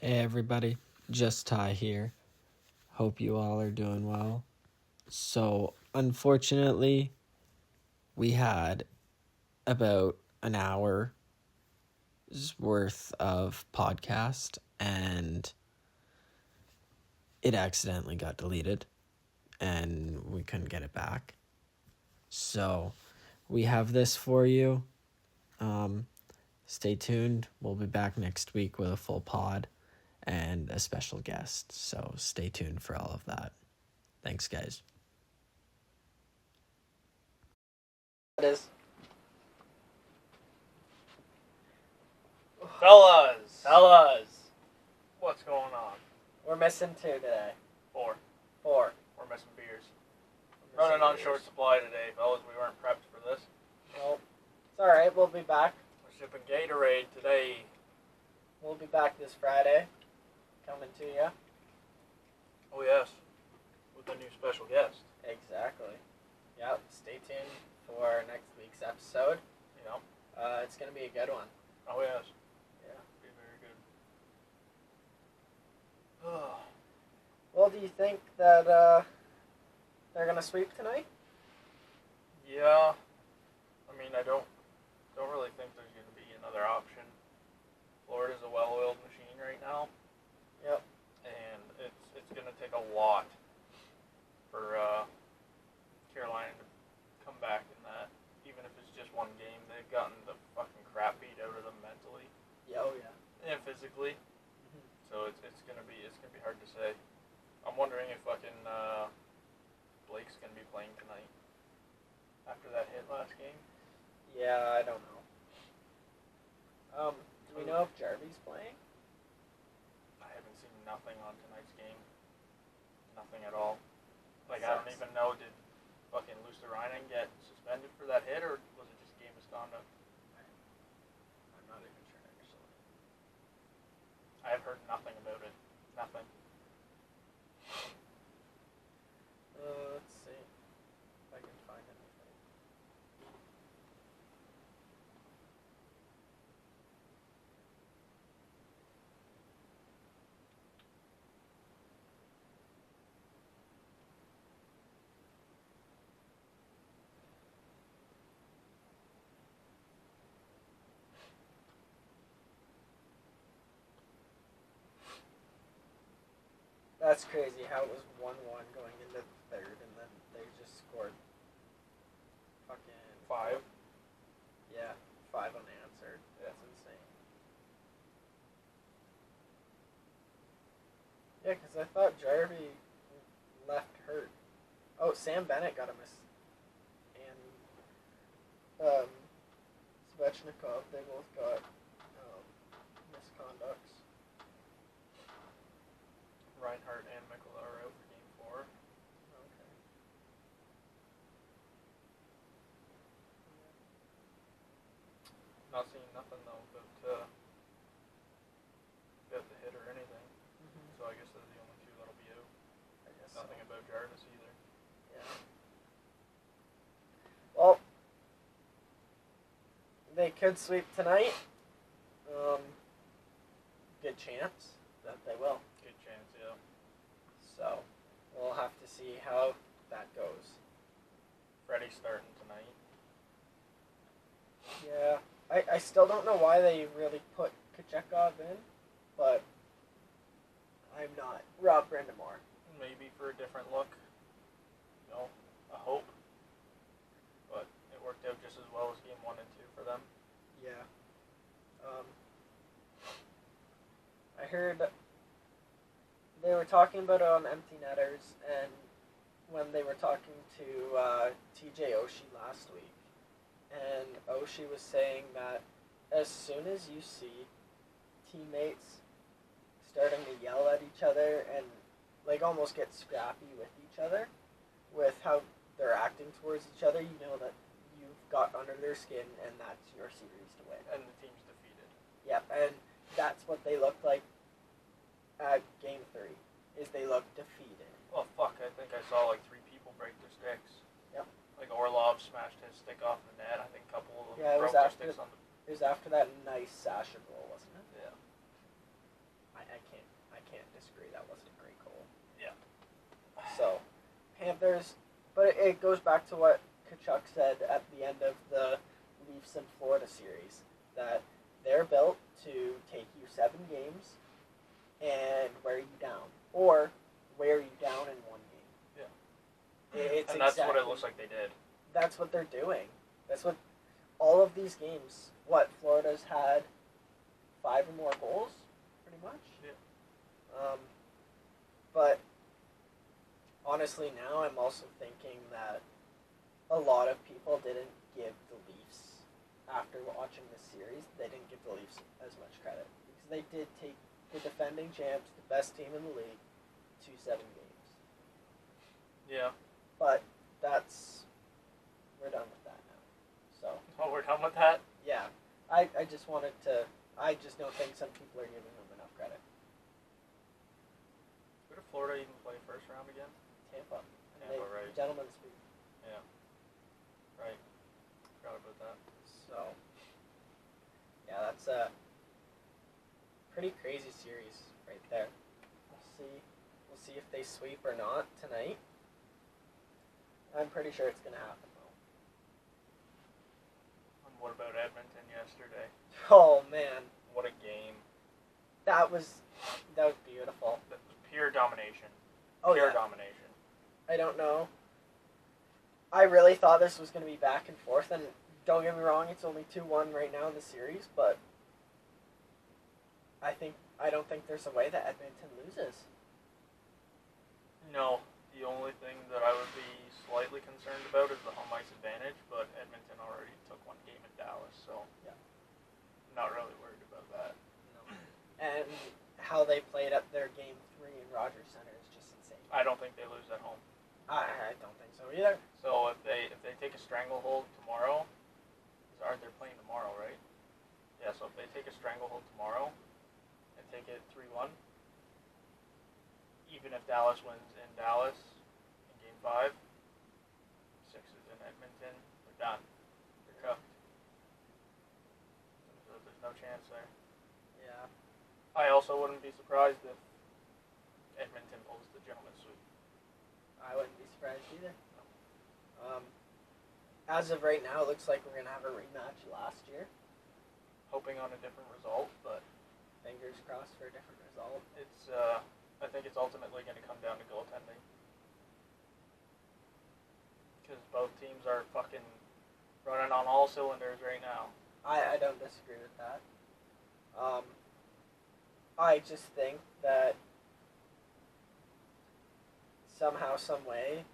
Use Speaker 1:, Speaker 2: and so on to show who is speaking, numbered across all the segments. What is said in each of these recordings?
Speaker 1: Hey everybody, just Ty here. Hope you all are doing well. So, unfortunately, we had about an hour's worth of podcast and it accidentally got deleted and we couldn't get it back. So, we have this for you. Stay tuned. We'll be back next week with a full pod and a special guest. So, stay tuned for all of that. Thanks, guys.
Speaker 2: It is.
Speaker 3: Fellas, what's going on?
Speaker 2: We're missing 2 today.
Speaker 3: 4.
Speaker 2: 4.
Speaker 3: We're missing beers. Running on short supply today, fellas. We weren't prepped for this.
Speaker 2: Well, it's alright. We'll be back.
Speaker 3: We're shipping Gatorade today.
Speaker 2: We'll be back this Friday. Coming to you.
Speaker 3: Oh yes, with a new special guest.
Speaker 2: Exactly. Yep. Stay tuned for next week's episode.
Speaker 3: You know.
Speaker 2: It's going to be a good one.
Speaker 3: Oh yes.
Speaker 2: Yeah.
Speaker 3: Be very good.
Speaker 2: Well, do you think that they're going to sweep tonight?
Speaker 3: Yeah. I mean, I don't really think there's going to be another option. Florida's a well-oiled machine right now.
Speaker 2: Yep.
Speaker 3: And it's going to take a lot for Carolina to come back in that. Even if it's just one game, they've gotten the fucking crap beat out of them mentally.
Speaker 2: Yeah. Oh yeah.
Speaker 3: And physically.
Speaker 2: Mm-hmm.
Speaker 3: So it's gonna be hard to say. I'm wondering if fucking Blake's gonna be playing tonight after that hit last game.
Speaker 2: Yeah, I don't know. Do we know if Jarvy's playing?
Speaker 3: I haven't seen nothing on tonight's game. Nothing at all. Like,
Speaker 2: Sucks.
Speaker 3: I don't even know, did fucking Luosterainen get suspended for that hit, or was it just game misconduct?
Speaker 2: I'm not even sure, actually.
Speaker 3: I have heard nothing about it. Nothing.
Speaker 2: Let's see if I can find anything. That's crazy how it was 1-1 going into the third, and then they just scored fucking
Speaker 3: 5.
Speaker 2: Yeah, 5 unanswered. That's insane. Yeah, because I thought Jarvie left hurt. Oh, Sam Bennett got a miss. And Svechnikov, they both got misconducts.
Speaker 3: Reinhardt and Mikkola are out for game 4.
Speaker 2: Okay.
Speaker 3: Not seeing nothing though about the hit or anything.
Speaker 2: Mm-hmm.
Speaker 3: So I guess they're the only 2 that'll be out.
Speaker 2: I guess
Speaker 3: Nothing
Speaker 2: so.
Speaker 3: about Jarvis either.
Speaker 2: Yeah. Well, they could sweep tonight. Good chance that they will.
Speaker 3: Good chance, yeah.
Speaker 2: So, we'll have to see how that goes.
Speaker 3: Freddie's starting tonight.
Speaker 2: Yeah. I still don't know why they really put Kochekov in, but I'm not. Rob Brindamore.
Speaker 3: Maybe for a different look. You know, a hope. But it worked out just as well as game 1 and 2 for them.
Speaker 2: Yeah. I heard they were talking about it on Empty Netters, and when they were talking to TJ Oshie last week, and Oshie was saying that as soon as you see teammates starting to yell at each other and like almost get scrappy with each other, with how they're acting towards each other, you know that you've got under their skin and that's your series to win.
Speaker 3: And the team's defeated.
Speaker 2: Yep, and that's what they looked like at Game 3, is they looked defeated.
Speaker 3: Well, fuck, I think I saw like 3 people break their sticks.
Speaker 2: Yep.
Speaker 3: Like Orlov smashed his stick off the net. I think a couple of them
Speaker 2: Yeah, it
Speaker 3: broke
Speaker 2: was
Speaker 3: their
Speaker 2: after
Speaker 3: sticks on the...
Speaker 2: It was after that nice Sasha goal, wasn't it?
Speaker 3: Yeah.
Speaker 2: I I can't disagree. That wasn't a great goal.
Speaker 3: Yeah.
Speaker 2: So, Panthers, but it goes back to what Kachuk said at the end of the Leafs and Florida series, that they're built to take you 7 games and wear you down, or wear you down in one game.
Speaker 3: Yeah.
Speaker 2: It's
Speaker 3: And that's
Speaker 2: exactly,
Speaker 3: what it looks like they did.
Speaker 2: That's what they're doing. That's what all of these games. What Florida's had 5 or more goals, pretty much.
Speaker 3: Yeah.
Speaker 2: But honestly, now I'm also thinking that a lot of people didn't give the Leafs, after watching this series, they didn't give the Leafs as much credit, because they did take the defending champs, the best team in the league, to 7 games.
Speaker 3: Yeah.
Speaker 2: But we're done with that now. So.
Speaker 3: Oh, we're done with that?
Speaker 2: Yeah. I just wanted to. I just don't think some people are giving them enough credit.
Speaker 3: Where did Florida even play first round again?
Speaker 2: Tampa.
Speaker 3: Tampa, right.
Speaker 2: Gentlemen's sweep.
Speaker 3: Yeah. Right. Forgot about that.
Speaker 2: So. Yeah, that's a pretty crazy series right there. We'll see if they sweep or not tonight. I'm pretty sure it's gonna happen though.
Speaker 3: And what about Edmonton yesterday?
Speaker 2: Oh man,
Speaker 3: What a game.
Speaker 2: that was beautiful.
Speaker 3: That was pure domination.
Speaker 2: Oh
Speaker 3: Pure
Speaker 2: yeah.
Speaker 3: domination.
Speaker 2: I don't know. I really thought this was gonna be back and forth, and don't get me wrong, it's only 2-1 right now in the series, but I don't think there's a way that Edmonton loses.
Speaker 3: No. The only thing that I would be slightly concerned about is the home ice advantage, but Edmonton already took 1 game at Dallas, so
Speaker 2: Yeah.
Speaker 3: I'm not really worried about that.
Speaker 2: No. And how they played at their game 3 in Rogers Center is just insane.
Speaker 3: I don't think they lose at home.
Speaker 2: I don't think so either.
Speaker 3: So if they take a stranglehold tomorrow, aren't they playing tomorrow, right? Yeah, so if they take a stranglehold tomorrow and take it 3-1, even if Dallas wins in Dallas in Game 5, 6 is in Edmonton, they're done. They're cooked. So there's no chance there.
Speaker 2: Yeah.
Speaker 3: I also wouldn't be surprised if Edmonton pulls the gentleman's sweep.
Speaker 2: I wouldn't be surprised either. As of right now, it looks like we're going to have a rematch last year.
Speaker 3: Hoping on a different result, but
Speaker 2: Fingers crossed for a different result.
Speaker 3: it's I think it's ultimately going to come down to goaltending. Because both teams are fucking running on all cylinders right now.
Speaker 2: I don't disagree with that. I just think that somehow, some way,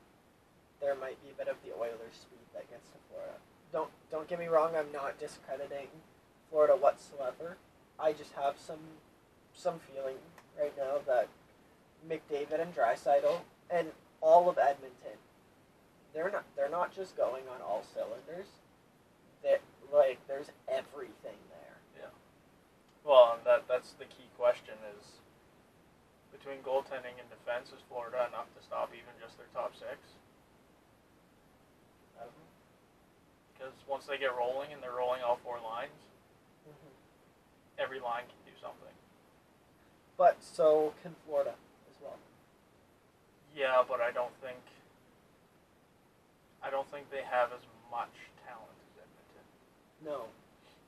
Speaker 2: there might be a bit of the Oilers' speed that gets to Florida. Don't get me wrong. I'm not discrediting Florida whatsoever. I just have some feeling right now that McDavid and Draisaitl and all of Edmonton, they're not just going on all cylinders. There's everything there.
Speaker 3: Yeah. Well, and that's the key question is, between goaltending and defense, is Florida enough to stop even just their top 6? Because once they get rolling and they're rolling all 4 lines, every line can do something.
Speaker 2: But so can Florida as well.
Speaker 3: Yeah, but I don't think they have as much talent as Edmonton.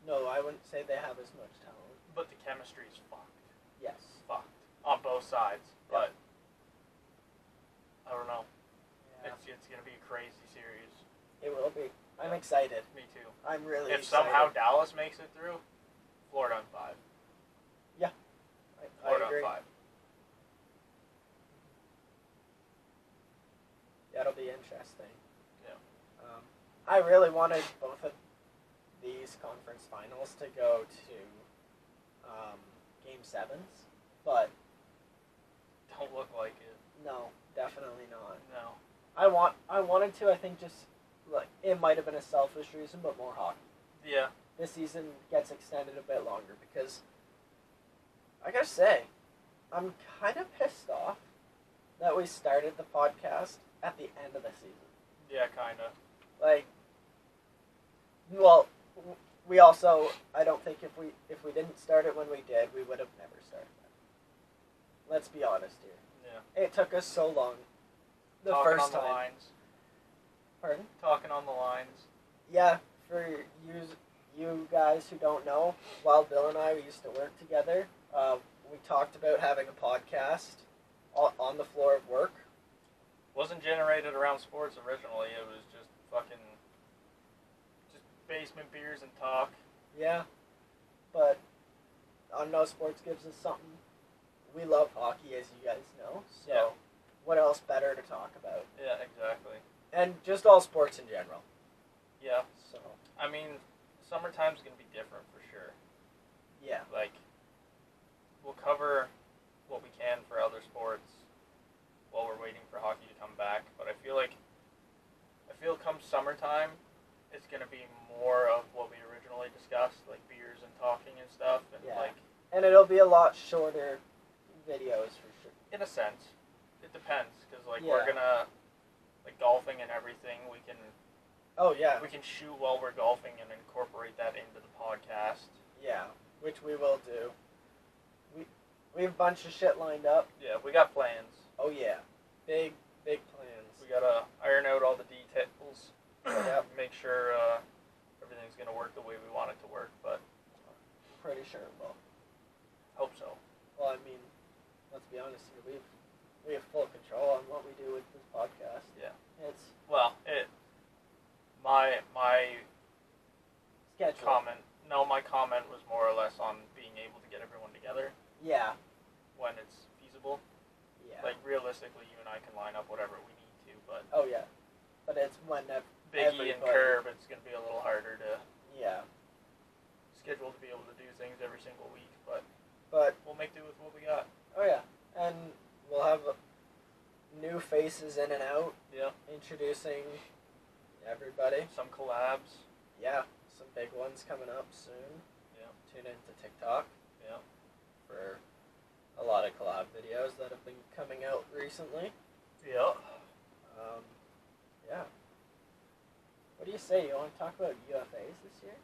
Speaker 2: No, I wouldn't say they have as much talent.
Speaker 3: But the chemistry is fucked.
Speaker 2: Yes.
Speaker 3: Fucked. On both sides.
Speaker 2: Yep.
Speaker 3: But I don't know.
Speaker 2: Yeah.
Speaker 3: It's going to be a crazy series.
Speaker 2: It will be. I'm excited.
Speaker 3: Me too.
Speaker 2: I'm really
Speaker 3: If
Speaker 2: excited.
Speaker 3: somehow Dallas makes it through, Florida on 5.
Speaker 2: I
Speaker 3: Florida
Speaker 2: agree.
Speaker 3: on 5.
Speaker 2: That'll be interesting.
Speaker 3: Yeah.
Speaker 2: I really wanted both of these conference finals to go to Game 7s, but
Speaker 3: Don't look like it.
Speaker 2: no, definitely not.
Speaker 3: No.
Speaker 2: I wanted to. I think just like it might have been a selfish reason, but more hockey.
Speaker 3: Yeah.
Speaker 2: This season gets extended a bit longer because I gotta say, I'm kind of pissed off that we started the podcast at the end of the season.
Speaker 3: Yeah, kind of.
Speaker 2: Like, well, we also, I don't think if we didn't start it when we did, we would have never started it. let's be honest here.
Speaker 3: Yeah.
Speaker 2: It took us so long. The
Speaker 3: Talking
Speaker 2: first
Speaker 3: on the
Speaker 2: time.
Speaker 3: lines.
Speaker 2: Pardon?
Speaker 3: Talking on the lines.
Speaker 2: Yeah, for you guys who don't know, while Bill and I we used to work together, we talked about having a podcast on the floor of work.
Speaker 3: Wasn't generated around sports originally. It was just fucking just basement beers and talk.
Speaker 2: Yeah, but on No Sports gives us something. We love hockey, as you guys know. So,
Speaker 3: Yeah.
Speaker 2: what else better to talk about?
Speaker 3: Yeah, exactly.
Speaker 2: And just all sports in general.
Speaker 3: Yeah.
Speaker 2: So,
Speaker 3: I mean, summertime's gonna be different for sure.
Speaker 2: yeah.
Speaker 3: Like, we'll cover what we can for other sports while we're waiting for hockey to come back. But I feel come summertime, it's gonna be more of what we originally discussed, like beers and talking and stuff, and
Speaker 2: Yeah.
Speaker 3: like
Speaker 2: And it'll be a lot shorter videos for sure.
Speaker 3: in a sense, it depends because like
Speaker 2: Yeah.
Speaker 3: we're gonna like golfing and everything.
Speaker 2: Oh, yeah.
Speaker 3: We can shoot while we're golfing and incorporate that into the podcast.
Speaker 2: Yeah, which we will do. We have a bunch of shit lined up.
Speaker 3: Yeah, we got plans.
Speaker 2: Oh, yeah. Big plans.
Speaker 3: We gotta iron out all the details.
Speaker 2: Yep.
Speaker 3: Make sure everything's gonna work the way we want it to work, but
Speaker 2: Pretty sure it will.
Speaker 3: hope so.
Speaker 2: Well, I mean, let's be honest here. We have full control on what we do with this podcast.
Speaker 3: Yeah.
Speaker 2: It's
Speaker 3: Well, my
Speaker 2: scheduled.
Speaker 3: my comment was more or less on being able to get everyone together
Speaker 2: Yeah.
Speaker 3: when it's feasible.
Speaker 2: Yeah.
Speaker 3: Like realistically, you and I can line up whatever we need to, but
Speaker 2: Oh, yeah. But it's when
Speaker 3: Biggie and Curb, it's gonna be a little harder to
Speaker 2: Yeah.
Speaker 3: schedule to be able to do things every single week, but
Speaker 2: But
Speaker 3: we'll make do with what we got.
Speaker 2: oh, yeah. And we'll have new faces in and out,
Speaker 3: Yeah.
Speaker 2: introducing everybody.
Speaker 3: Some collabs.
Speaker 2: Yeah. Some big ones coming up soon.
Speaker 3: Yeah.
Speaker 2: Tune into TikTok
Speaker 3: Yeah.
Speaker 2: for a lot of collab videos that have been coming out recently.
Speaker 3: Yeah.
Speaker 2: Yeah. What do you say? You want to talk about UFAs this year?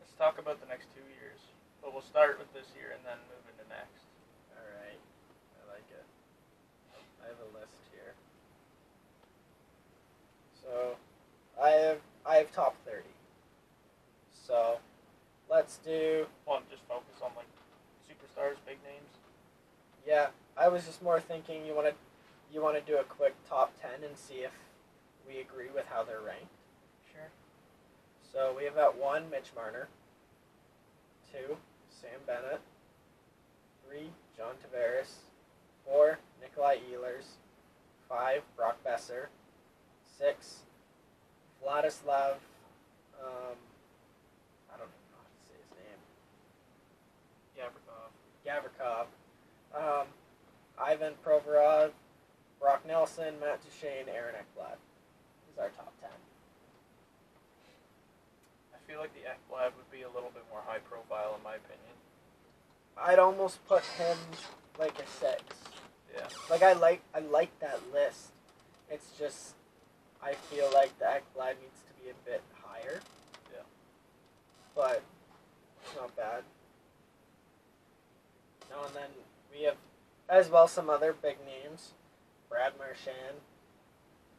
Speaker 3: Let's talk about the next 2 years. But we'll start with this year and then move into next.
Speaker 2: Alright. I like it. I have a list here. So, I have top 30. So, let's do...
Speaker 3: Well, just focus on like superstars, big names.
Speaker 2: Yeah, I was just more thinking you want to do a quick top 10 and see if we agree with how they're ranked.
Speaker 3: Sure.
Speaker 2: So, we have at 1, Mitch Marner. 2, Sam Bennett. 3, John Tavares. 4, Nikolai Ehlers. 5, Brock Besser. 6, Vladislav, I don't even know how to say his name. Gavrikov. Ivan Provorov, Brock Nelson, Matt Duchene, Aaron Ekblad is our top 10.
Speaker 3: I feel like the Ekblad would be a little bit more high profile in my opinion.
Speaker 2: I'd almost put him like a 6.
Speaker 3: Yeah.
Speaker 2: Like I like that list. It's just I feel like the Ekblad needs to be a bit higher.
Speaker 3: Yeah.
Speaker 2: But it's not bad. No, and then we have as well some other big names. Brad Marchand,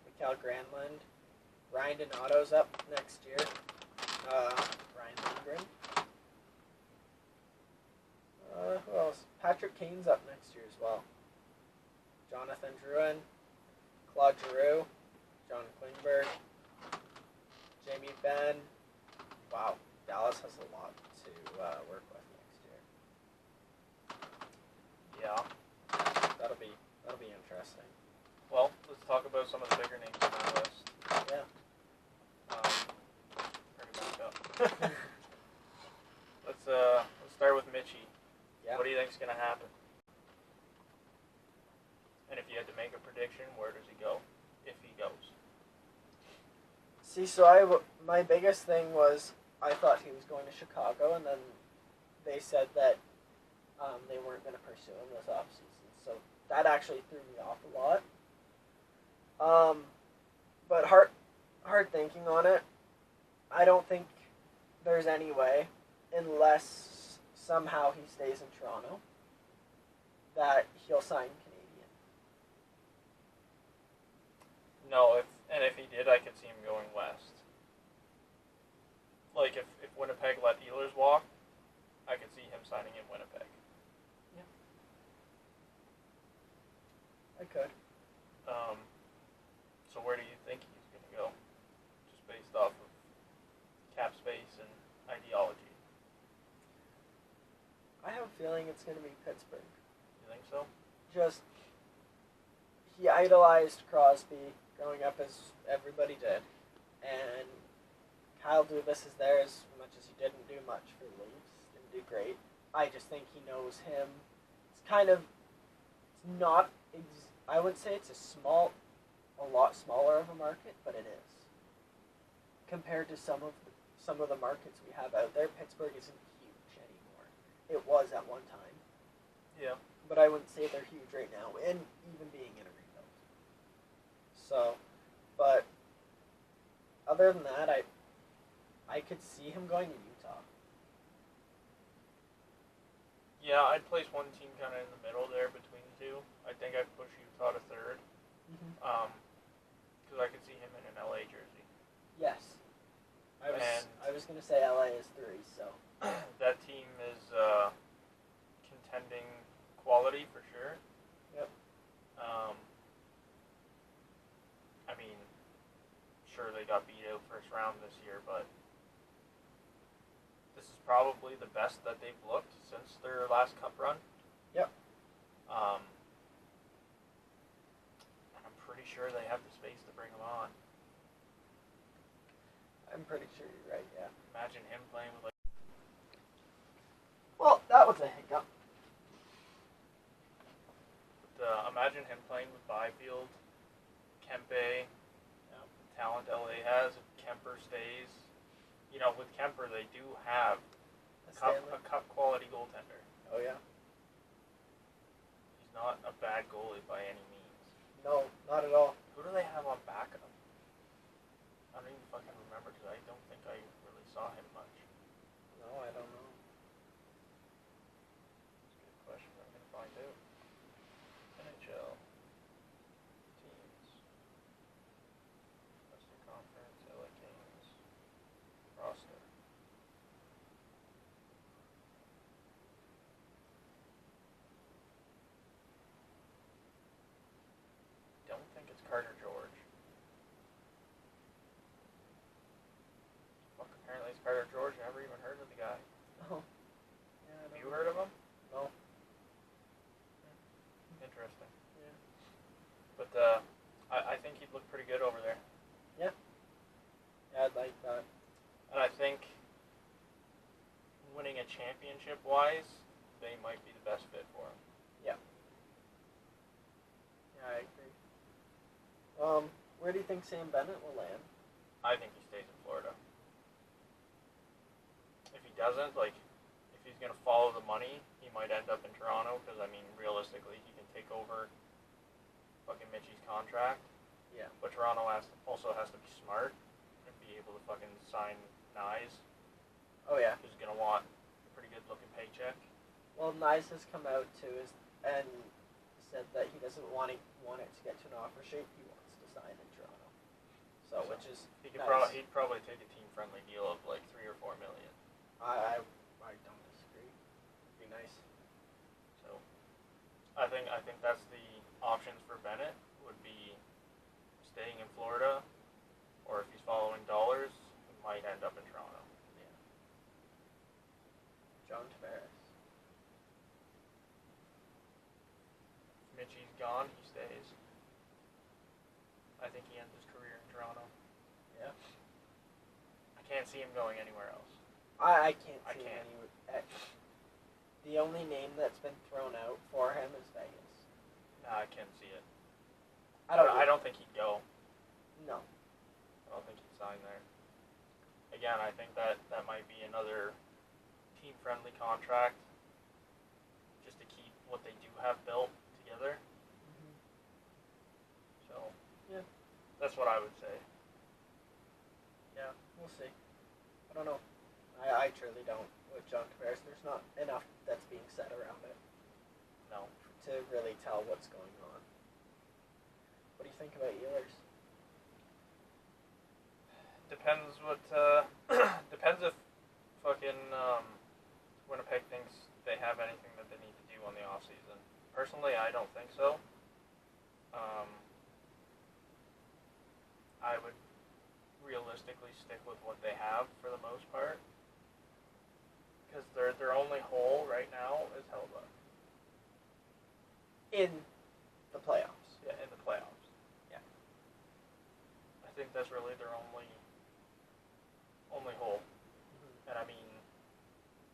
Speaker 2: Mikael Granlund, Ryan Donato's up next year. Ryan Lindgren. Who else? Patrick Kane's up next year as well. Jonathan Drouin, Claude Giroux, John Klingberg, Jamie Benn. Wow, Dallas has a lot to work with next year.
Speaker 3: Yeah.
Speaker 2: That'll be interesting.
Speaker 3: Well, let's talk about some of the bigger names on that list.
Speaker 2: Yeah.
Speaker 3: Bring it back up. Let's start with Mitchie.
Speaker 2: Yeah.
Speaker 3: What do you think's gonna happen? And if you had to make a prediction, where does he go? If he goes.
Speaker 2: See, so my biggest thing was I thought he was going to Chicago, and then they said that they weren't going to pursue him this offseason. So that actually threw me off a lot. But hard thinking on it. I don't think there's any way, unless somehow he stays in Toronto. that he'll sign Canadian.
Speaker 3: No, if he did, I could see him going west. Like if Winnipeg let Ehlers walk, I could see him signing in Winnipeg.
Speaker 2: I could.
Speaker 3: So where do you think he's going to go? Just based off of cap space and ideology.
Speaker 2: I have a feeling it's going to be Pittsburgh.
Speaker 3: You think so?
Speaker 2: Just, he idolized Crosby growing up, as everybody did, and Kyle Dubas is there as much as he didn't do much for the Leafs, didn't do great. I just think he knows him. It's kind of, it's not, I would say it's a lot smaller of a market, but it is. Compared to some of the markets we have out there, Pittsburgh isn't huge anymore. It was at one time.
Speaker 3: Yeah.
Speaker 2: But I wouldn't say they're huge right now, and even being in a rebuild. So, but other than that, I could see him going to Utah.
Speaker 3: Yeah, I'd place one team kind of in the middle there between the two. I think I'd push Utah to third. Because I could see him in an LA jersey.
Speaker 2: Yes. I was gonna say LA is 3, so
Speaker 3: that team is contending quality for sure.
Speaker 2: Yep.
Speaker 3: I mean, sure they got beat out first round this year, but this is probably the best that they've looked since their last cup run.
Speaker 2: Yep.
Speaker 3: And I'm pretty sure they have the space to bring him on.
Speaker 2: I'm pretty sure you're right. Yeah.
Speaker 3: Imagine him playing with like.
Speaker 2: Well, that was a hiccup.
Speaker 3: Imagine him playing with Byfield, Kempe, the talent LA has. If Kemper stays, with Kemper they do have a cup quality goaltender.
Speaker 2: Oh yeah.
Speaker 3: He's not a bad goalie by any means.
Speaker 2: No, not at all.
Speaker 3: Who do they have on backup? I don't even fucking remember because I don't think I really saw him much.
Speaker 2: No, I don't know.
Speaker 3: That's a good question. I'm gonna find out. NHL teams. Western Conference, LA Kings. Roster. Don't think it's Carter George. Fuck, apparently it's Carter George. I never even heard of the guy.
Speaker 2: Oh. Yeah.
Speaker 3: Have you heard of him?
Speaker 2: No.
Speaker 3: Interesting.
Speaker 2: Yeah.
Speaker 3: But I think he'd look pretty good over there.
Speaker 2: Yeah, I'd like that.
Speaker 3: And I think winning a championship wise, they might be the best fit for him.
Speaker 2: Yeah, I agree. Where do you think Sam Bennett will land?
Speaker 3: I think he stays in Florida. If he doesn't, if he's going to follow the money, he might end up in Toronto because, I mean, realistically, he can take over fucking Mitchie's contract.
Speaker 2: Yeah.
Speaker 3: But Toronto also has to be smart and be able to fucking sign Nyes.
Speaker 2: Oh yeah.
Speaker 3: Who's going to want a pretty good looking paycheck.
Speaker 2: Well, Nyes has come out too and said that he doesn't want it to get to an offer sheet. He wants to sign in Toronto. So which is
Speaker 3: he could
Speaker 2: nice.
Speaker 3: he'd probably take a team friendly deal of like $3 or $4 million.
Speaker 2: I don't disagree. It'd be nice.
Speaker 3: So I think that's the options for Bennett would be staying in Florida, or if he's following dollars, he might end up in Toronto.
Speaker 2: Yeah. John Tavares.
Speaker 3: If Mitchie's gone, he stays. I think he ends his career in Toronto.
Speaker 2: Yeah.
Speaker 3: I can't see him going anywhere else.
Speaker 2: I can't
Speaker 3: I
Speaker 2: see
Speaker 3: can't.
Speaker 2: him anywhere. The only name that's been thrown out for him is Vegas.
Speaker 3: Nah, I can't see it.
Speaker 2: I
Speaker 3: don't think he'd go.
Speaker 2: No.
Speaker 3: I don't think he'd sign there. Again, I think that might be another team-friendly contract, just to keep what they do have built together.
Speaker 2: Mm-hmm.
Speaker 3: So,
Speaker 2: yeah,
Speaker 3: that's what I would say.
Speaker 2: Yeah, we'll see. I don't know. I truly don't with John Tavares. There's not enough that's being said around it
Speaker 3: No.
Speaker 2: to
Speaker 3: depends what depends if fucking Winnipeg thinks they have anything that they need to do on the off season. Personally, I don't think so. I would realistically stick with what they have for the most part, because their only hole right now is Helba.
Speaker 2: In the playoffs.
Speaker 3: Yeah, in the playoffs.
Speaker 2: Yeah.
Speaker 3: I think that's really their only hole.
Speaker 2: Mm-hmm.
Speaker 3: And I mean,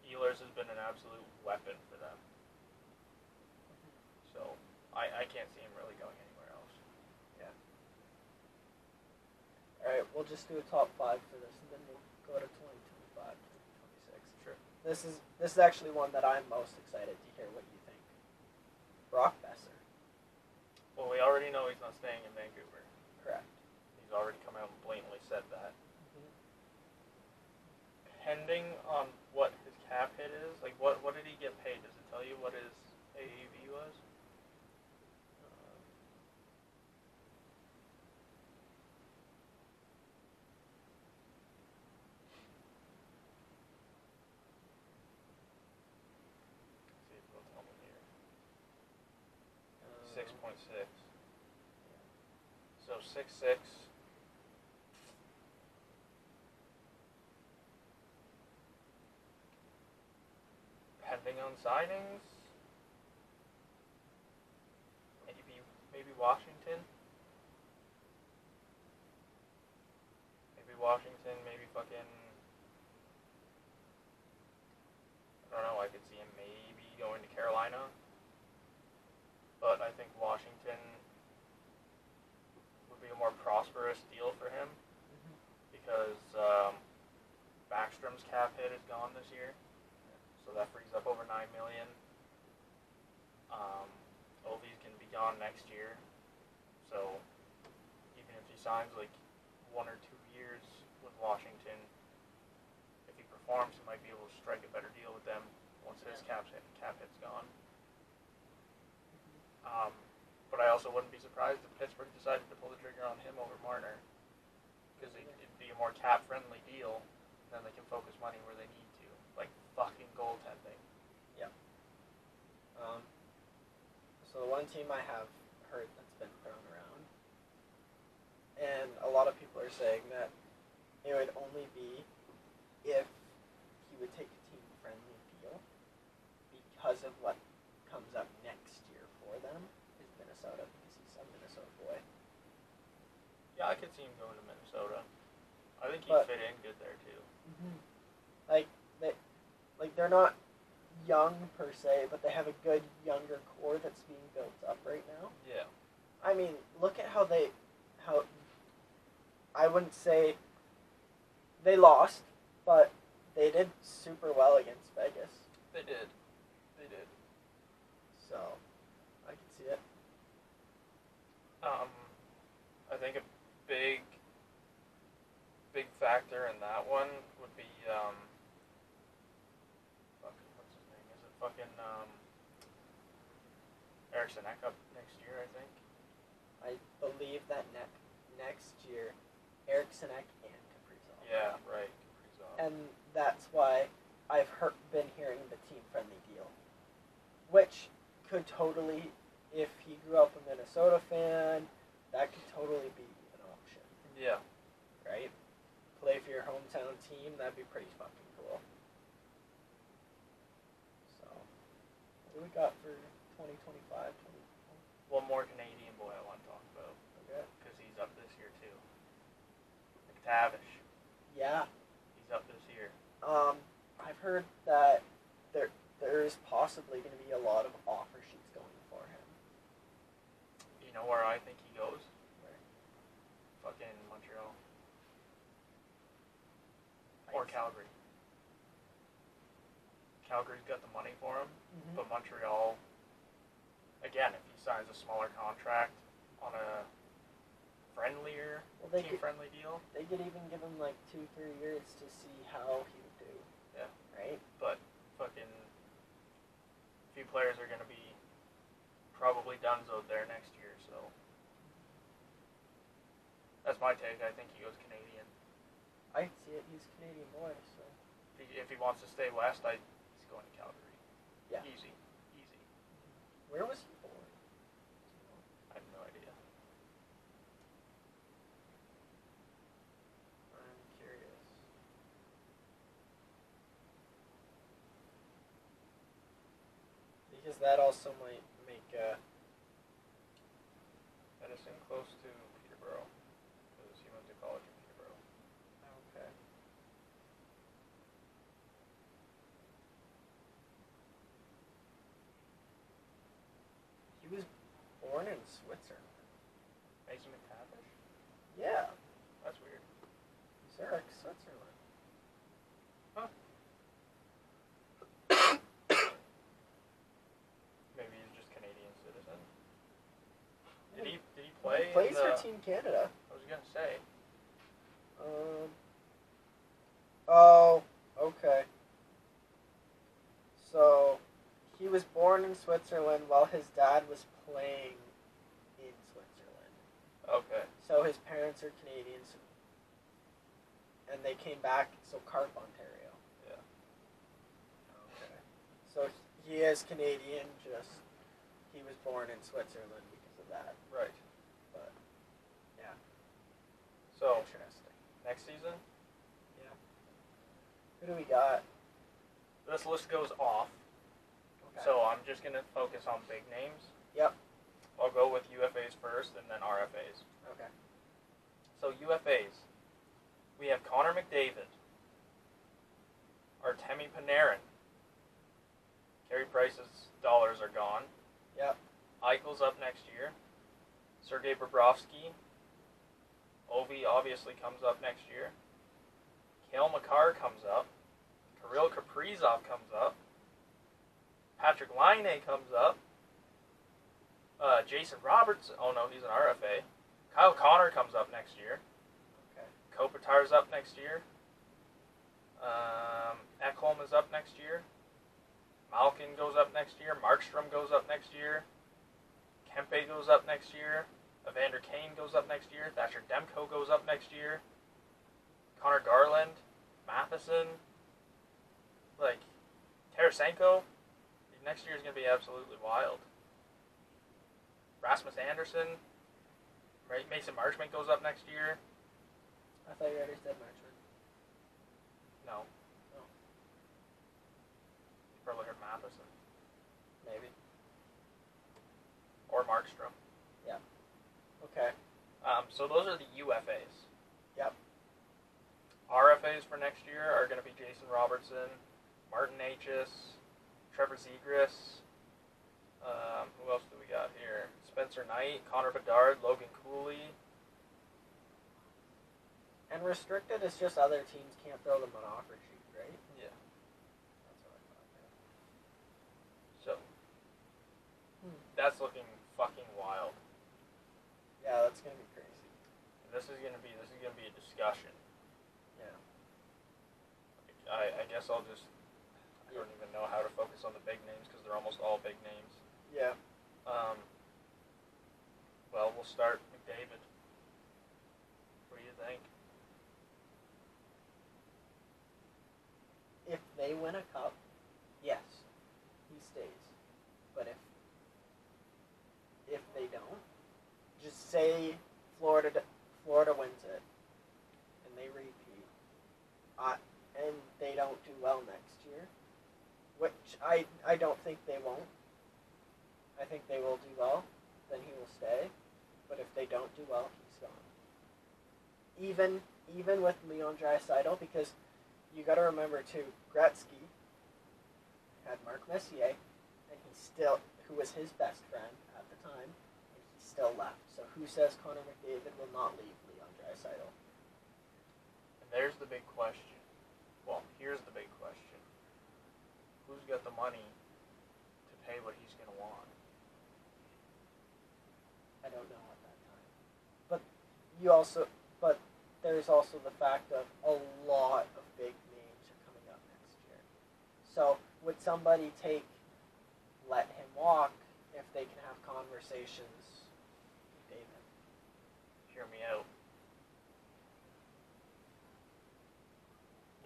Speaker 3: Ehlers has been an absolute weapon for them. So I can't see him really going anywhere else.
Speaker 2: Yeah. Alright, we'll just do a top 5 for this, and then we'll go to 2025, 2026.
Speaker 3: Sure.
Speaker 2: This is actually one that I'm most excited to hear what you think. Brock Besser.
Speaker 3: Well, we already know he's not staying in Vancouver.
Speaker 2: Correct.
Speaker 3: He's already come out and blatantly said that.
Speaker 2: Mm-hmm.
Speaker 3: Depending on what his cap hit is, like what did he get paid? Does it tell you what his AAV was? See if it'll tell me here. 6.6. So 6.6. Depending on signings, maybe Washington. Maybe Washington. Maybe fucking. I don't know. I could see him maybe going to Carolina, but I think Washington would be a more prosperous deal for him because Backstrom's cap hit is gone this year. So that frees up over $9 million. Ovi's going to be gone next year. So even if he signs like 1 or 2 years with Washington, if he performs, he might be able to strike a better deal with them once his cap hit's gone. But I also wouldn't be surprised if Pittsburgh decided to pull the trigger on him over Marner, because it'd be a more cap-friendly deal, and then they can focus money where they need to, like fucking goaltending.
Speaker 2: Yeah. So the one team I have heard that's been thrown around, and a lot of people are saying that it would only be if he would take a team-friendly deal because of what comes up next year for them is Minnesota, because he's a Minnesota boy.
Speaker 3: Yeah, I could see him going to Minnesota. I think he'd fit in good there too.
Speaker 2: Mm-hmm. They're not young per se, but they have a good younger core that's being built up right now.
Speaker 3: Yeah.
Speaker 2: I mean, look at how I wouldn't say they lost, but they did super well against Vegas.
Speaker 3: They did.
Speaker 2: So, I can see it.
Speaker 3: I think a big factor in that one would be what's his name? Is it fucking Eriksson Ek up next year? I think.
Speaker 2: I believe that next year, Eriksson Ek and Kaprizov.
Speaker 3: Yeah, right. Kaprizov.
Speaker 2: And that's why I've been hearing the team-friendly deal, which could totally, if he grew up a Minnesota fan, that could totally be an option.
Speaker 3: Yeah.
Speaker 2: Right? Play for your hometown team, that'd be pretty fucking cool. So, what do we got for 2025?
Speaker 3: One more Canadian boy I want to talk about.
Speaker 2: Okay.
Speaker 3: Because he's up this year too. McTavish.
Speaker 2: Yeah.
Speaker 3: He's up this year.
Speaker 2: I've heard that there is possibly going to be a lot of offer sheets going for him.
Speaker 3: You know where I think he goes?
Speaker 2: Where?
Speaker 3: Fucking Montreal. Or Calgary. Calgary's got the money for him, but Montreal, again, if he signs a smaller contract on a friendlier, team-friendly deal.
Speaker 2: They could even give him like 2-3 years to see how he would do.
Speaker 3: Yeah.
Speaker 2: Right?
Speaker 3: But fucking few players are going to be probably donezoed there next year, so that's my take. I think he goes Canadian.
Speaker 2: He's a Canadian boy, so.
Speaker 3: If he wants to stay west, he's going to Calgary.
Speaker 2: Yeah.
Speaker 3: Easy.
Speaker 2: Where was he born?
Speaker 3: I have no idea.
Speaker 2: I'm curious. Because that also might make
Speaker 3: Edison close to Peterborough, because he went to college in Peterborough.
Speaker 2: okay. He was born in Switzerland.
Speaker 3: Mason McTavish?
Speaker 2: Yeah,
Speaker 3: That's weird.
Speaker 2: Zurich, Switzerland.
Speaker 3: Maybe he's just Canadian citizen. Did he play?
Speaker 2: He plays
Speaker 3: in the,
Speaker 2: for Team Canada.
Speaker 3: I was gonna say.
Speaker 2: Oh, okay. So, he was born in Switzerland while his dad was playing in Switzerland.
Speaker 3: Okay.
Speaker 2: So his parents are Canadians, and they came back. So Carp, Ontario.
Speaker 3: Yeah.
Speaker 2: Okay. So he is Canadian. Just he was born in Switzerland because of that.
Speaker 3: Right.
Speaker 2: But yeah.
Speaker 3: So
Speaker 2: Interesting.
Speaker 3: next season,
Speaker 2: Yeah. Who do we got?
Speaker 3: this list goes off.
Speaker 2: Okay.
Speaker 3: So I'm just gonna focus on big names.
Speaker 2: Yep.
Speaker 3: I'll go with UFAs first, and then RFAs.
Speaker 2: Okay.
Speaker 3: So UFAs, we have Connor McDavid, Artemi Panarin. Carey Price's dollars are gone.
Speaker 2: Yep.
Speaker 3: Eichel's up next year. Sergei Bobrovsky. Ovi obviously comes up next year. Cale Makar comes up. Kirill Kaprizov comes up. Patrick Laine comes up. Jason Roberts. Oh no, he's an RFA. Kyle Connor comes up next year.
Speaker 2: Okay.
Speaker 3: Kopitar's up next year. Ekholm is up next year. Malkin goes up next year. Markstrom goes up next year. Kempe goes up next year. Evander Kane goes up next year. Thatcher Demko goes up next year. Connor Garland. Matheson. Like, Tarasenko. Next year is going to be absolutely wild. Rasmus Anderson. Right? Mason Marchment goes up next year.
Speaker 2: I thought you already said Marchment.
Speaker 3: No.
Speaker 2: Oh.
Speaker 3: You probably heard Matheson.
Speaker 2: Maybe.
Speaker 3: Or Markstrom.
Speaker 2: Okay.
Speaker 3: So those are the UFAs.
Speaker 2: Yep.
Speaker 3: RFAs for next year are going to be Jason Robertson, Martin Hs, Trevor Zegras. Who else do we got here? Spencer Knight, Connor Bedard, Logan Cooley.
Speaker 2: And restricted is just other teams can't throw them on offer sheet, right?
Speaker 3: Yeah.
Speaker 2: That's what I thought.
Speaker 3: So that's looking fucking wild.
Speaker 2: Yeah, that's gonna be crazy.
Speaker 3: This is gonna be a discussion.
Speaker 2: Yeah.
Speaker 3: I guess I don't even know how to focus on the big names because they're almost all big names.
Speaker 2: Yeah.
Speaker 3: Well, we'll start McDavid. What do you think?
Speaker 2: If they win a cup, yes, he stays. But if they don't, just say Florida wins it, and they repeat, and they don't do well next year, which I don't think they won't. I think they will do well, then he will stay. But if they don't do well, he's gone. Even with Leon Draisaitl, because you got to remember too, Gretzky had Mark Messier, and who was his best friend at the time, and he still left. So who says Connor McDavid will not leave Leon Draisaitl?
Speaker 3: And there's the big question. Well, here's the big question. Who's got the money to pay what he's going to want?
Speaker 2: I don't know at that time. But there's also the fact of a lot of big names are coming up next year. So would somebody let him walk if they can have conversations with David?
Speaker 3: Hear me out.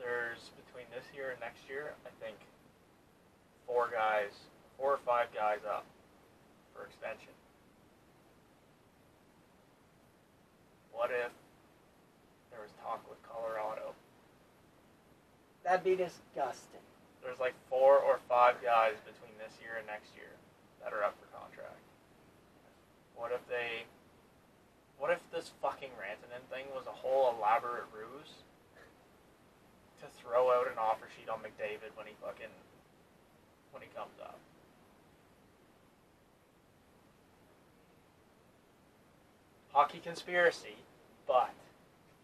Speaker 3: there's between this year and next year, I think 4 or 5 guys up for extension. What if there was talk with Colorado?
Speaker 2: That'd be disgusting.
Speaker 3: There's like 4 or 5 guys between this year and next year that are up for contract. What if this fucking Rantanen thing was a whole elaborate ruse to throw out an offer sheet on McDavid when he comes up? Hockey conspiracy, but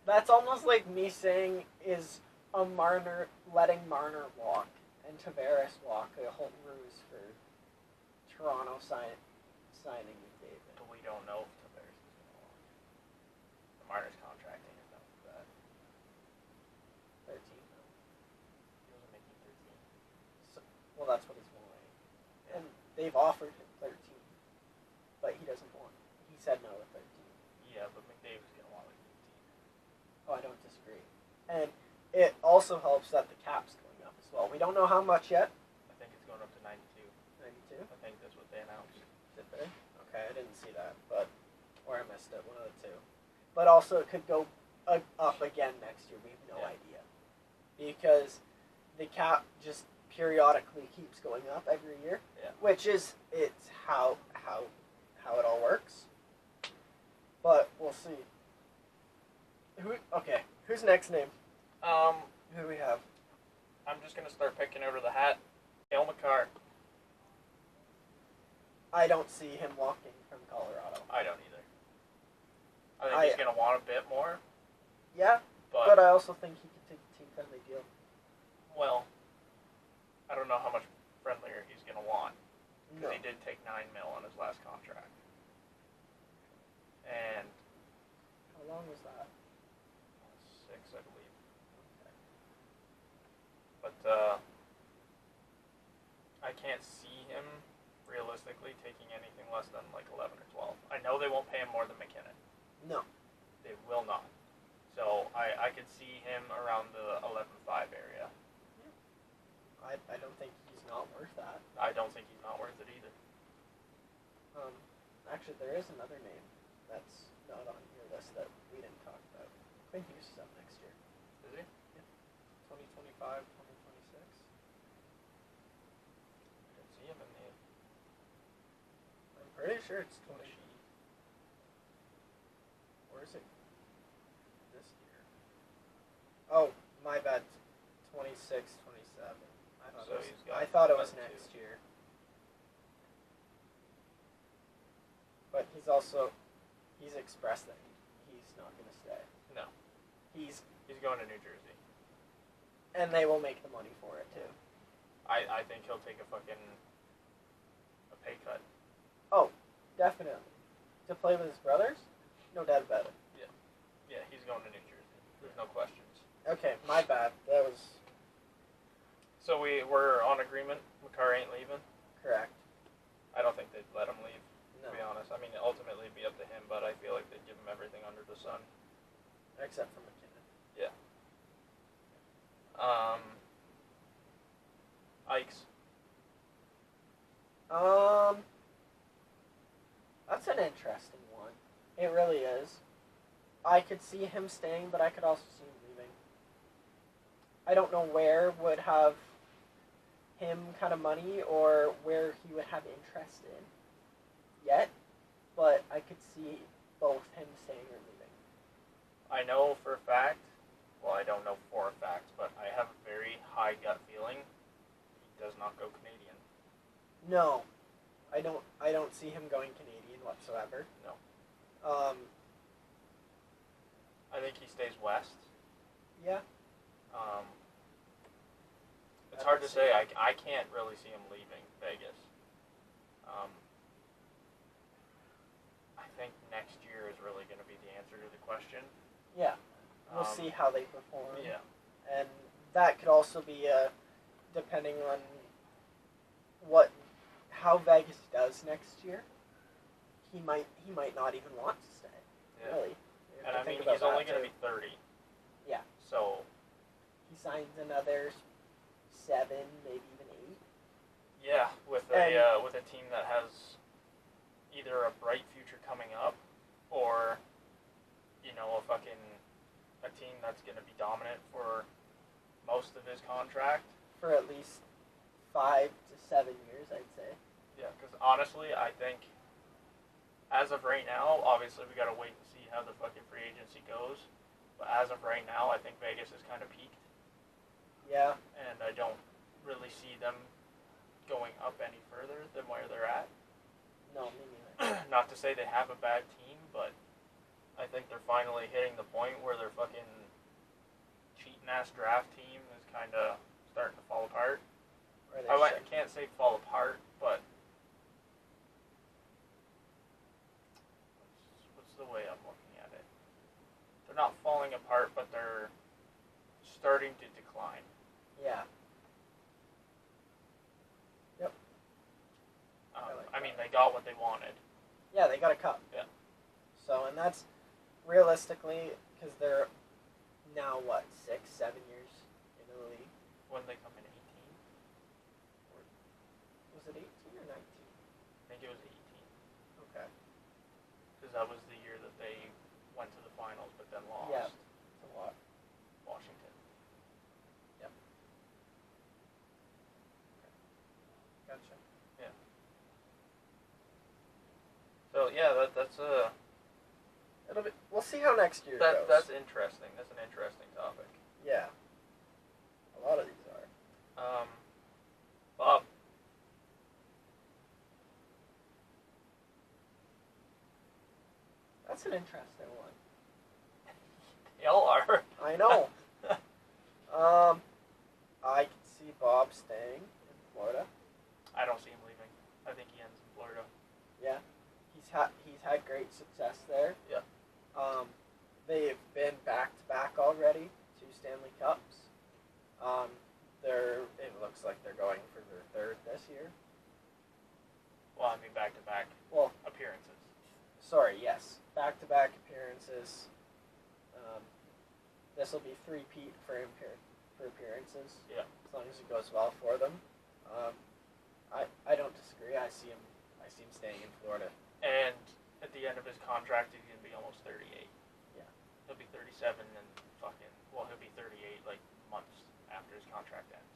Speaker 2: That's almost like me saying, is a Marner letting Marner walk and Tavares walk a whole ruse for Toronto signing McDavid?
Speaker 3: but we don't know if Tavares is going to walk. The Marner's contract ain't enough for that.
Speaker 2: 13.
Speaker 3: He wasn't making 13.
Speaker 2: So, well, that's what he's wanting. And they've offered him 13, but he doesn't want it. He said no to 13.
Speaker 3: Yeah, but McDavid's going to want like 15.
Speaker 2: Oh, I don't disagree. And it also helps that the cap's going up as well. We don't know how much yet.
Speaker 3: I think it's going up to 92.
Speaker 2: 92?
Speaker 3: I think that's what they announced.
Speaker 2: Did they? Okay, I didn't see that, but or I missed it, one of the two. But also, it could go up again next year. We have no idea because the cap just periodically keeps going up every year.
Speaker 3: Yeah.
Speaker 2: Which is it's how it all works. But we'll see. Who's next name? Who do we have?
Speaker 3: I'm just going to start picking out of the hat. Cale Makar.
Speaker 2: I don't see him walking from Colorado.
Speaker 3: I don't either. I think he's going to want a bit more.
Speaker 2: Yeah,
Speaker 3: But,
Speaker 2: but I also think he could take a team-friendly deal.
Speaker 3: well, I don't know how much friendlier he's going to want. Because
Speaker 2: No.
Speaker 3: he did take $9 million on his last contract. And
Speaker 2: How long was that?
Speaker 3: 6, I believe. But I can't see him realistically taking anything less than like 11 or 12. I know they won't pay him more than McKinnon.
Speaker 2: No.
Speaker 3: They will not. So I could see him around the 11.5 area.
Speaker 2: I don't think he's not worth that.
Speaker 3: I don't think he's not worth it either.
Speaker 2: Actually, there is another name that's not on your list that we didn't talk about. Quinn Hughes is up next year.
Speaker 3: Is he?
Speaker 2: 2025, 2026.
Speaker 3: I didn't see him in the
Speaker 2: I'm pretty sure it's 20.
Speaker 3: sheet.
Speaker 2: Or is it this year? Oh, my bad. 26, 27.
Speaker 3: So he's got
Speaker 2: I thought it was
Speaker 3: another
Speaker 2: next
Speaker 3: 2.
Speaker 2: year. But he's expressed that he's not going to stay.
Speaker 3: No.
Speaker 2: He's
Speaker 3: going to New Jersey.
Speaker 2: And they will make the money for it too.
Speaker 3: I think he'll take a pay cut.
Speaker 2: Oh, definitely. To play with his brothers? No doubt about it.
Speaker 3: Yeah, he's going to New Jersey. There's no questions.
Speaker 2: Okay, my bad. That was
Speaker 3: So we're on agreement. Makar ain't leaving.
Speaker 2: correct.
Speaker 3: I don't think they'd let him leave,
Speaker 2: No.
Speaker 3: to be honest. I mean, ultimately it'd be up to him, but I feel like they'd give him everything under the sun.
Speaker 2: Except for McKinnon.
Speaker 3: Ikes.
Speaker 2: That's an interesting one. It really is. I could see him staying, but I could also see him leaving. I don't know where would have him kind of money or where he would have interest in yet, but I could see both him staying or leaving.
Speaker 3: I know for a fact, well, I don't know for a fact, but I have a very high gut feeling he does not go Canadian.
Speaker 2: No, I don't see him going Canadian whatsoever.
Speaker 3: No. I think he stays west.
Speaker 2: Yeah.
Speaker 3: It's hard to say. I can't really see him leaving Vegas. I think next year is really going to be the answer to the question.
Speaker 2: Yeah. We'll see how they perform.
Speaker 3: Yeah.
Speaker 2: And that could also be depending on how Vegas does next year. He might not even want to stay.
Speaker 3: Yeah.
Speaker 2: Really.
Speaker 3: And I mean, he's only going to be 30.
Speaker 2: Yeah.
Speaker 3: So
Speaker 2: He's signs another 7, maybe even 8.
Speaker 3: Yeah, with a team that has either a bright future coming up, or a team that's going to be dominant for most of his contract.
Speaker 2: For at least 5 to 7 years, I'd say.
Speaker 3: Yeah, because honestly, I think as of right now, obviously we got to wait and see how the fucking free agency goes. But as of right now, I think Vegas is kind of peaked.
Speaker 2: Yeah.
Speaker 3: And I don't really see them going up any further than where they're at.
Speaker 2: No, me neither.
Speaker 3: Not to say they have a bad team, but I think they're finally hitting the point where their fucking cheating ass draft team is kind of starting to fall apart. I can't say fall apart, but what's the way I'm looking at it? They're not falling apart, but they're starting to decline.
Speaker 2: Yeah. Yep.
Speaker 3: I mean, they got what they wanted.
Speaker 2: Yeah, they got a cup.
Speaker 3: Yeah.
Speaker 2: So, and that's realistically, because they're now, 6, 7 years into the league?
Speaker 3: When they come in 18?
Speaker 2: Was it 18 or 19?
Speaker 3: I think it was 18.
Speaker 2: Okay.
Speaker 3: Because that was the year that they went to the finals, but then lost.
Speaker 2: Yeah. To what?
Speaker 3: Washington.
Speaker 2: Yep. Okay. Gotcha.
Speaker 3: Yeah. So yeah, that's
Speaker 2: It'll be. We'll see how next year goes.
Speaker 3: That's interesting. That's an interesting topic.
Speaker 2: Yeah. A lot of these are.
Speaker 3: Bob.
Speaker 2: That's an interesting one.
Speaker 3: They all are.
Speaker 2: I know. I can see Bob staying in Florida.
Speaker 3: I don't see him leaving. I think he ends in Florida.
Speaker 2: Yeah. He's had great success there.
Speaker 3: Yeah.
Speaker 2: They've been back to back already, 2 Stanley Cups. It looks like they're going for their 3rd this year.
Speaker 3: Well, I mean back to back appearances.
Speaker 2: Sorry, yes, back to back appearances. This will be 3-peat for appearances.
Speaker 3: Yeah.
Speaker 2: As long as it goes well for them. I don't disagree. I see him staying in Florida.
Speaker 3: And at the end of his contract, he's gonna be almost 38.
Speaker 2: Yeah.
Speaker 3: He'll be 37 and he'll be 38 like months after his contract ends.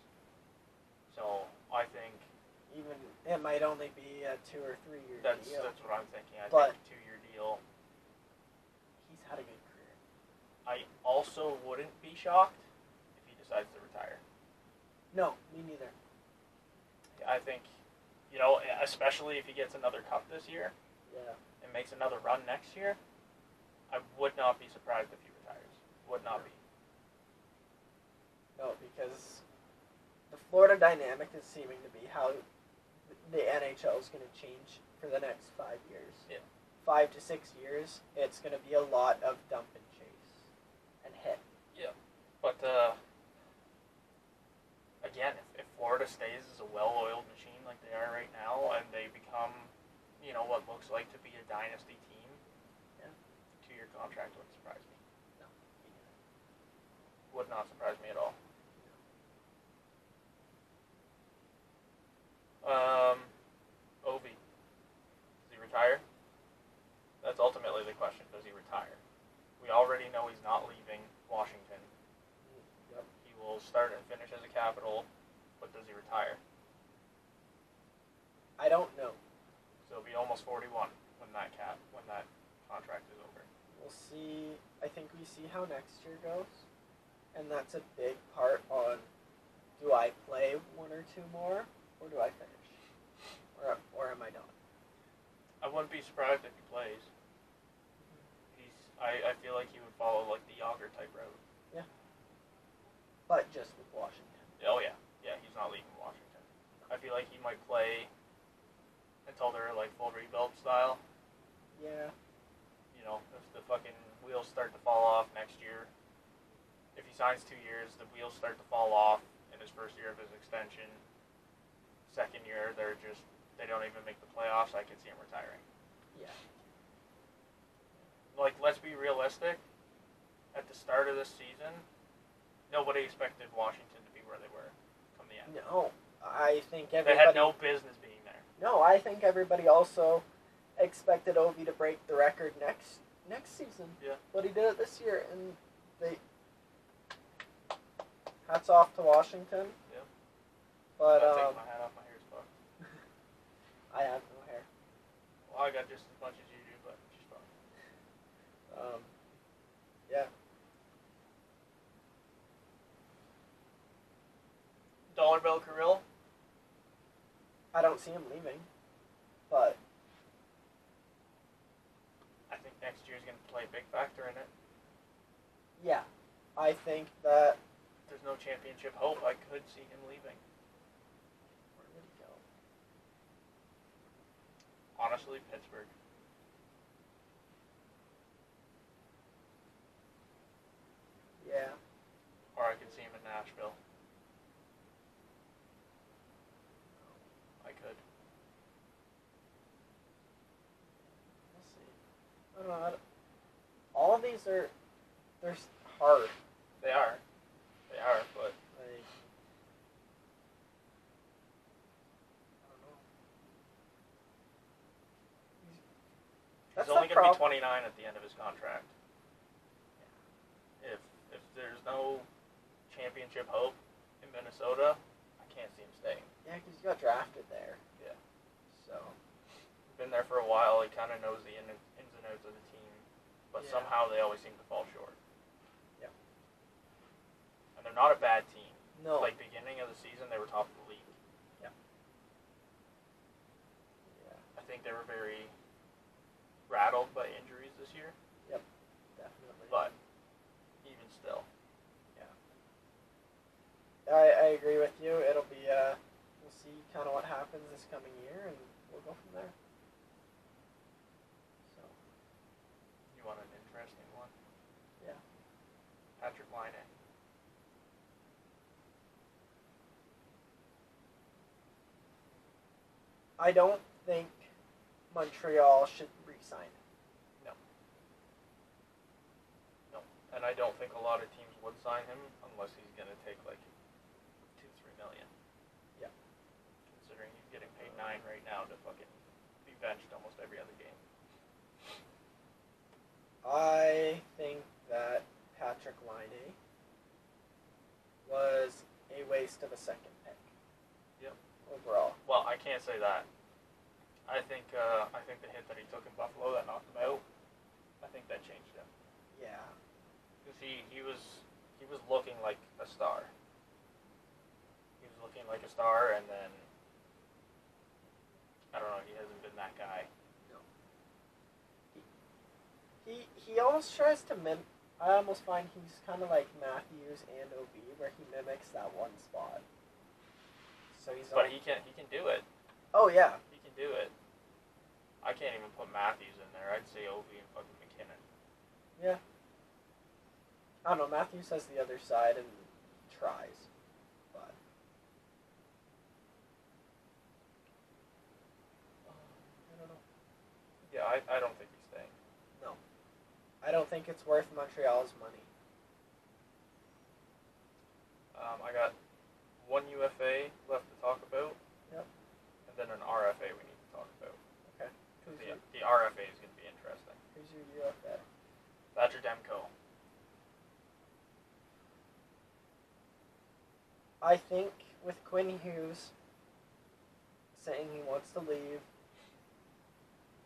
Speaker 3: So I think
Speaker 2: Even it might only be a 2 or 3 year
Speaker 3: that's
Speaker 2: deal.
Speaker 3: what I'm thinking. I
Speaker 2: But-
Speaker 3: think 2-year deal.
Speaker 2: He's had a good career.
Speaker 3: I also wouldn't be shocked if he decides to retire.
Speaker 2: No, me neither.
Speaker 3: I think, especially if he gets another cup this year
Speaker 2: Yeah.
Speaker 3: and makes another run next year, I would not be surprised if he retires. Would not be.
Speaker 2: No, because the Florida dynamic is seeming to be how the NHL is going to change for the next 5 years.
Speaker 3: Yeah.
Speaker 2: 5 to 6 years, it's going to be a lot of dump and chase and hit.
Speaker 3: Yeah. But, again, if Florida stays as a well-oiled machine like they are right now, and they become, what looks like to be a dynasty team,
Speaker 2: Yeah.
Speaker 3: 2-year contract wouldn't surprise me.
Speaker 2: No.
Speaker 3: Would not surprise me at all. Ovi. Does he retire? That's ultimately the question. Does he retire? We already know he's not leaving Washington.
Speaker 2: Yep.
Speaker 3: He will start and finish as a Capital, but does he retire?
Speaker 2: I don't know.
Speaker 3: So he'll be almost 41 when that contract is over.
Speaker 2: We'll see. I think we see how next year goes. And that's a big part on, do I play 1 or 2 more, or do I finish? Or am I done?
Speaker 3: I wouldn't be surprised if he plays. I feel like he would follow like the Yager type route.
Speaker 2: Yeah. But just with Washington.
Speaker 3: Oh yeah, he's not leaving Washington. I feel like he might play until they're like full rebuild style.
Speaker 2: Yeah.
Speaker 3: If the fucking wheels start to fall off next year, if he signs 2 years, the wheels start to fall off in his first year of his extension. Second year, they don't even make the playoffs. I can see him retiring.
Speaker 2: Yeah.
Speaker 3: Like, let's be realistic. At the start of this season, Nobody expected Washington to be where they were from the end.
Speaker 2: No, I think
Speaker 3: They
Speaker 2: everybody.
Speaker 3: had no business being there.
Speaker 2: No, I think everybody also expected Ovi to break the record next season.
Speaker 3: Yeah.
Speaker 2: But he did it this year, and they. Hats off to Washington.
Speaker 3: Yeah.
Speaker 2: But
Speaker 3: I'm taking my hat off. My hair's fucked.
Speaker 2: I have no hair.
Speaker 3: Well, I got just as much as you do, but just fucked.
Speaker 2: Yeah.
Speaker 3: Dollar Bill Kirill.
Speaker 2: I don't see him leaving, but
Speaker 3: I think next year's going to play a big factor in it.
Speaker 2: yeah, I think that.
Speaker 3: If there's no championship hope, I could see him leaving.
Speaker 2: Where would he go?
Speaker 3: Honestly, Pittsburgh.
Speaker 2: Yeah.
Speaker 3: Or I could see him in Nashville. I could.
Speaker 2: We'll see. I don't know. All of these they're hard.
Speaker 3: They are, but
Speaker 2: Like, I don't know.
Speaker 3: he's
Speaker 2: That's
Speaker 3: only
Speaker 2: the
Speaker 3: going to be
Speaker 2: problem.
Speaker 3: 29 at the end of his contract. If there's no championship hope in Minnesota, I can't see him staying.
Speaker 2: Yeah, because he got drafted there.
Speaker 3: Yeah.
Speaker 2: So.
Speaker 3: Been there for a while. He kind of knows the ins and outs of the team, but
Speaker 2: Yeah.
Speaker 3: somehow they always seem to fall short.
Speaker 2: Yeah.
Speaker 3: And they're not a bad team.
Speaker 2: No.
Speaker 3: Like beginning of the season, they were top of the league.
Speaker 2: Yeah.
Speaker 3: I think they were very rattled by injuries this year,
Speaker 2: Definitely.
Speaker 3: but even still,
Speaker 2: I agree with you. It'll be we'll see kind of what happens this coming year, and we'll go from there. So.
Speaker 3: you want an interesting one?
Speaker 2: Yeah.
Speaker 3: Patrick Laine.
Speaker 2: I don't think Montreal should re-sign him.
Speaker 3: And I don't think a lot of teams would sign him unless he's going to take like 2-3 million.
Speaker 2: Yeah.
Speaker 3: Considering he's getting paid 9 right now to fucking be benched almost every other game.
Speaker 2: I think that Patrick Laine was a waste of a second pick.
Speaker 3: Yep.
Speaker 2: Overall.
Speaker 3: Well, I can't say that. I think the hit that he took in Buffalo that knocked him out, I think that changed him.
Speaker 2: Yeah.
Speaker 3: Because he was looking like a star. He was looking like a star, and then I don't know. He hasn't been that guy.
Speaker 2: No. He almost tries to I almost find he's kind of like Matthews and OB, where he mimics that one spot. So he's.
Speaker 3: But he can do it.
Speaker 2: Oh yeah.
Speaker 3: He can do it. I can't even put Matthews in there. I'd say Ovi and fucking McKinnon.
Speaker 2: Yeah. I don't know. Matthews has the other side and tries, but. I don't know.
Speaker 3: Yeah, I don't think he's staying.
Speaker 2: No. I don't think it's worth Montreal's money.
Speaker 3: I got one UFA left to talk about.
Speaker 2: Yep.
Speaker 3: And then an RFA we need to talk about.
Speaker 2: Okay.
Speaker 3: The RFA is going to be interesting.
Speaker 2: Who's your UFA?
Speaker 3: Thatcher Demko.
Speaker 2: I think with Quinn Hughes saying he wants to leave,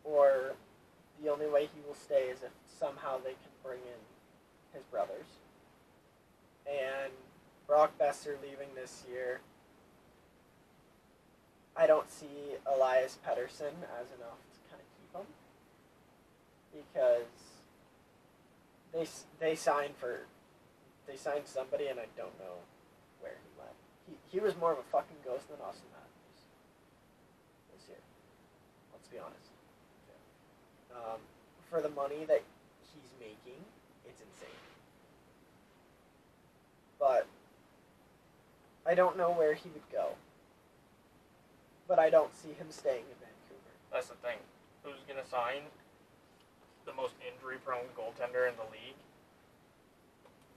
Speaker 2: or the only way he will stay is if somehow they can bring in his brothers. And Brock Besser leaving this year, I don't see Elias Pettersson as enough to kind of keep him, because they signed somebody and I don't know where he went. He was more of a fucking ghost than Austin Matthews this year. Let's be honest. For the money that he's making, it's insane. But I don't know where he would go. But I don't see him staying in Vancouver.
Speaker 3: That's the thing. Who's going to sign the most injury-prone goaltender in the league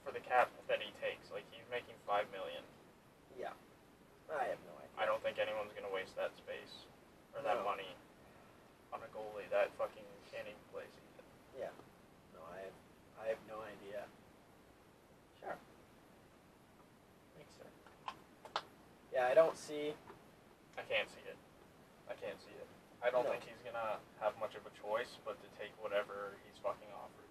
Speaker 3: for the cap that he takes. Like, he's making $5 million.
Speaker 2: Yeah. I have no idea.
Speaker 3: I don't think anyone's gonna waste that space or that
Speaker 2: No.
Speaker 3: money on a goalie that fucking can't even play season.
Speaker 2: Yeah. No, I have no idea. Sure. Makes sense. Yeah, I don't see.
Speaker 3: I can't see it. I don't
Speaker 2: No.
Speaker 3: think he's gonna have much of a choice but to take whatever he's fucking offered.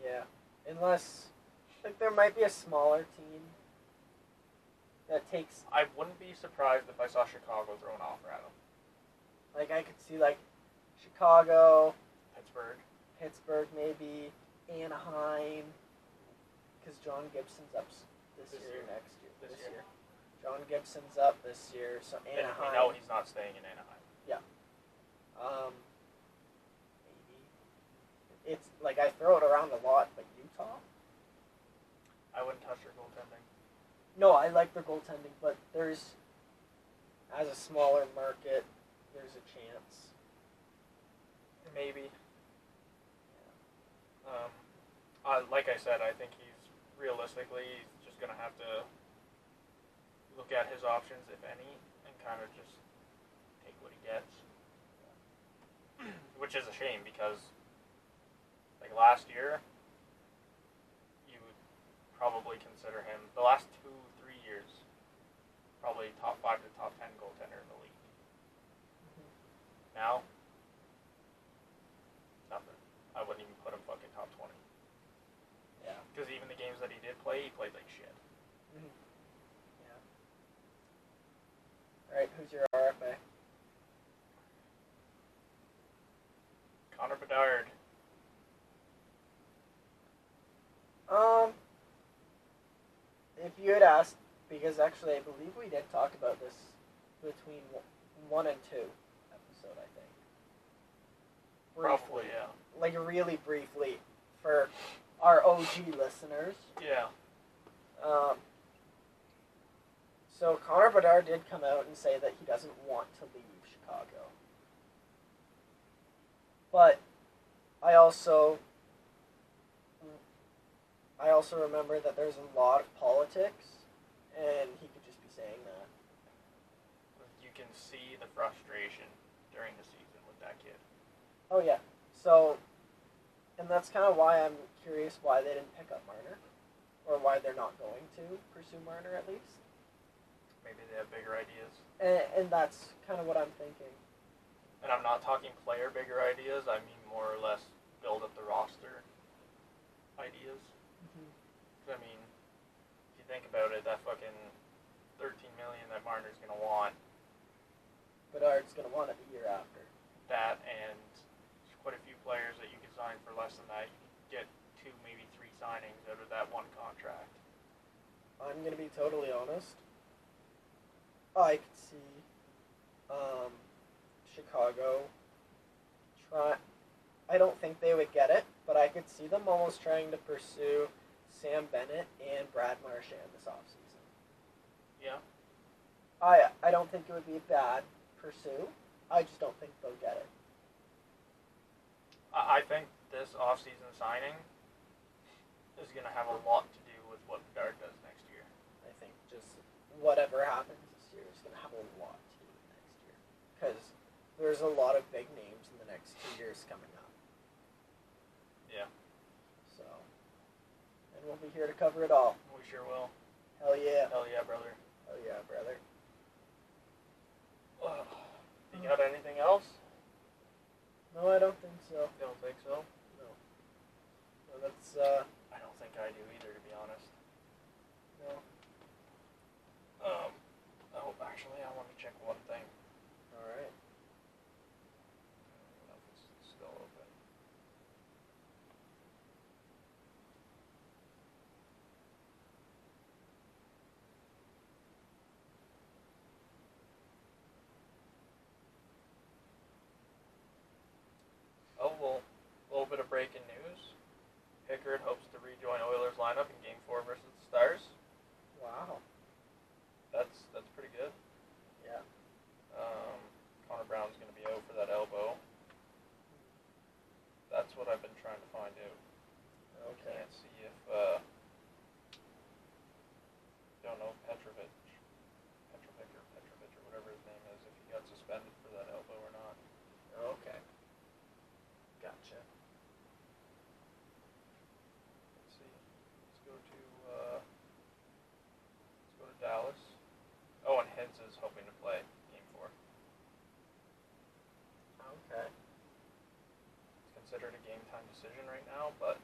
Speaker 2: Yeah. Unless, like, there might be a smaller team that takes.
Speaker 3: I wouldn't be surprised if I saw Chicago throw an offer at him.
Speaker 2: Like, I could see, like, Chicago,
Speaker 3: Pittsburgh.
Speaker 2: maybe, Anaheim. Because John Gibson's up this
Speaker 3: This
Speaker 2: year,
Speaker 3: year.
Speaker 2: next year.
Speaker 3: This year.
Speaker 2: John Gibson's up this year, so
Speaker 3: And
Speaker 2: Anaheim.
Speaker 3: we know he's not staying in Anaheim.
Speaker 2: Maybe. It's like I throw it around a lot, but Utah?
Speaker 3: I wouldn't touch their goaltending.
Speaker 2: No, I like their goaltending, but there's, as a smaller market, there's a chance.
Speaker 3: Maybe. Like I said, I think he's realistically just gonna have to look at his options, if any, and kind of just take what he gets. Which is a shame because, like, last year, you would probably consider him, the last 2-3 years, probably top 5 to top 10 goaltender in the league. Now, nothing. I wouldn't even put him fucking top 20.
Speaker 2: Yeah.
Speaker 3: Because even the games that he did play, he played like shit.
Speaker 2: Yeah. Alright, who's your RFA?
Speaker 3: Connor Bedard.
Speaker 2: If you had asked, because actually I believe we did talk about this between 1 and 2 episode, I think.
Speaker 3: Probably, yeah.
Speaker 2: Like, really briefly for our OG listeners.
Speaker 3: Yeah.
Speaker 2: So Connor Bedard did come out and say that he doesn't want to leave Chicago. But I also remember that there's a lot of politics, and he could just be saying that.
Speaker 3: You can see the frustration during the season with that kid.
Speaker 2: Oh yeah. So, and that's kind of why I'm curious why they didn't pick up Marner, or why they're not going to pursue Marner at least.
Speaker 3: Maybe they have bigger ideas.
Speaker 2: And that's kind of what I'm thinking.
Speaker 3: And I'm not talking player bigger ideas, I mean more or less build up the roster ideas. I mean, if you think about it, that fucking $13 million that Marner's gonna want,
Speaker 2: Bedard's gonna want it the year after.
Speaker 3: that and there's quite a few players that you can sign for less than that. You can get 2, maybe 3 signings out of that one contract.
Speaker 2: I'm gonna be totally honest. I could see Chicago try. I don't think they would get it, but I could see them almost trying to pursue Sam Bennett and Brad Marchand this offseason.
Speaker 3: Yeah.
Speaker 2: I don't think it would be a bad pursuit. I just don't think they'll get it.
Speaker 3: I think this offseason signing is gonna have a lot to do with what Bedard does next year.
Speaker 2: I think just whatever happens this year is going to have a lot to do with next year. Because there's a lot of big names in the next 2 years coming up.
Speaker 3: Yeah.
Speaker 2: So, and we'll be here to cover it all.
Speaker 3: We sure will.
Speaker 2: Hell yeah.
Speaker 3: Hell yeah, brother.
Speaker 2: Hell yeah, brother.
Speaker 3: You got anything else?
Speaker 2: No, I don't think so.
Speaker 3: You don't think so?
Speaker 2: No. No, that's,
Speaker 3: I don't think I do either, to be honest.
Speaker 2: no.
Speaker 3: Oh, actually, I want to check one thing.
Speaker 2: Alright.
Speaker 3: I don't know if it's still open. Oh, well, a little bit of breaking news. Pickard hopes to rejoin Oilers lineup in Game 4 versus the Stars.
Speaker 2: Wow.
Speaker 3: That's pretty good.
Speaker 2: Yeah.
Speaker 3: Connor Brown's going to be out for that elbow. That's what I've been trying to find out.
Speaker 2: Okay.
Speaker 3: Can't see if don't know Petrovic or whatever his name is, if he got suspended for that elbow or not.
Speaker 2: Okay. Gotcha.
Speaker 3: Let's see. Let's go to Dallas. Oh, and Hens is hoping to play game 4.
Speaker 2: Okay.
Speaker 3: It's considered a game time decision right now, but